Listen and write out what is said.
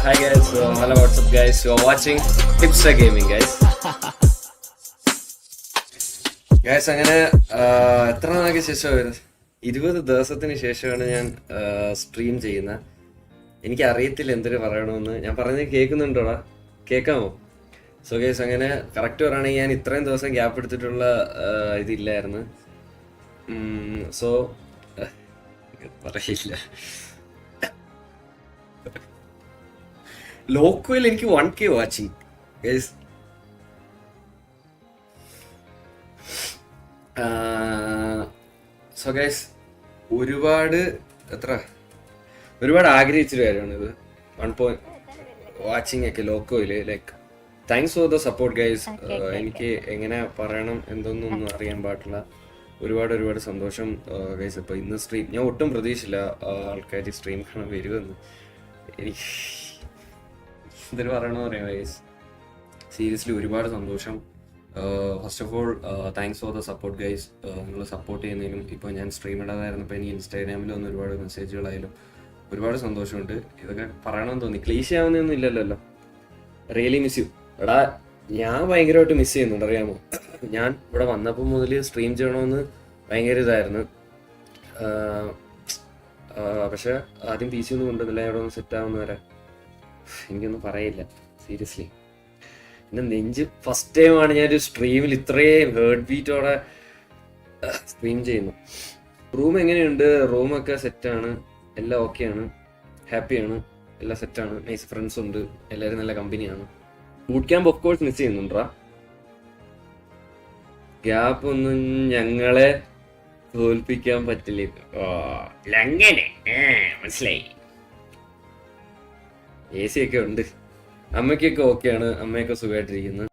Hi guys, hello, what's up guys? You are watching Hipster Gaming guys. Guys, അങ്ങനെ എത്ര നാൾക്ക് ശേഷമായിരുന്നു? 20 ദിവസത്തിന് ശേഷമാണ് ഞാൻ സ്ട്രീം ചെയ്യുന്നത്. എനിക്ക് അറിയത്തില്ല എന്തൊരു പറയണമെന്ന്. ഞാൻ പറഞ്ഞത് കേൾക്കുന്നുണ്ടോടാ? കേൾക്കാമോ? സോ ഗൈസ്, അങ്ങനെ കറക്റ്റ് പറയുകയാണെങ്കിൽ ഞാൻ ഇത്രയും ദിവസം ഗ്യാപ്പ് എടുത്തിട്ടുള്ള ഇതില്ലായിരുന്നു. സോ പറയില്ല. ലോക്കോയിൽ എനിക്ക് 1K watching guys. So guys, ഒരുപാട് ആഗ്രഹിച്ചൊരു കാര്യമാണ് ഇത്. 1 വാച്ചിങ് ഒക്കെ ലോക്കോയില്. Like thanks for the support guys. എനിക്ക് എങ്ങനെ പറയണം എന്തൊന്നും അറിയാൻ പാടില്ല. ഒരുപാട് സന്തോഷം ഗൈസ്. ഇപ്പോൾ ഇന്ന് സ്ട്രീം ഞാൻ ഒട്ടും പ്രതീക്ഷിച്ചില്ല ആൾക്കാർ സ്ട്രീം കാണാൻ വരുമെന്ന്. എനിക്ക് എന്തൊരു പറയണമെന്ന് പറയാം ഗൈസ്. സീരിയസ്ലി ഒരുപാട് സന്തോഷം. First of all thanks for the support guys. നിങ്ങൾ സപ്പോർട്ട് ചെയ്യുന്നതിനും ഇപ്പോൾ ഞാൻ സ്ട്രീം ഇടാതായിരുന്നപ്പോൾ എനിക്ക് ഇൻസ്റ്റാഗ്രാമിൽ വന്ന് ഒരുപാട് മെസ്സേജുകളായാലും ഒരുപാട് സന്തോഷമുണ്ട്. ഇതൊക്കെ പറയണമെന്ന് തോന്നി. ക്ലീശ ആവുന്നൊന്നും ഇല്ലല്ലോ. Really miss you. എടാ, ഞാൻ ഭയങ്കരമായിട്ട് മിസ് ചെയ്യുന്നുണ്ട്, അറിയാമോ? ഞാൻ ഇവിടെ വന്നപ്പോൾ മുതൽ സ്ട്രീം ചെയ്യണമെന്ന് ഭയങ്കര ഇതായിരുന്നു. പക്ഷെ ആദ്യം PC ഒന്നും കൊണ്ടുവന്നില്ല. ഇവിടെ ഒന്ന് സെറ്റ് ആവുന്ന വരെ എനിക്കൊന്നും പറയില്ല സീരിയസ്ലി. പിന്നെ നെഞ്ച് ഫസ്റ്റ് ടൈമാണ് ഞാനൊരു സ്ട്രീമിൽ ഇത്രയും ഹേർട്ട് ബീറ്റോടെ സ്ട്രീം ചെയ്യുന്നു. റൂം എങ്ങനെയുണ്ട്? റൂമൊക്കെ സെറ്റാണ്, എല്ലാം ഓക്കെയാണ്, ഹാപ്പിയാണ്, എല്ലാം സെറ്റാണ്. നൈസ് ഫ്രണ്ട്സ് ഉണ്ട്, എല്ലാവരും നല്ല കമ്പനിയാണ്. Boot camp of course miss ചെയ്യുന്നുണ്ടാ. ഗ്യാപ്പ് ഒന്നും ഞങ്ങളെ തോൽപ്പിക്കാൻ പറ്റില്ല. അങ്ങനെ മനസ്സിലായി. AC ഒക്കെ ഉണ്ട്. അമ്മയ്ക്കൊക്കെ ഓക്കെയാണ്, അമ്മയൊക്കെ സുഖമായിട്ടിരിക്കുന്നു.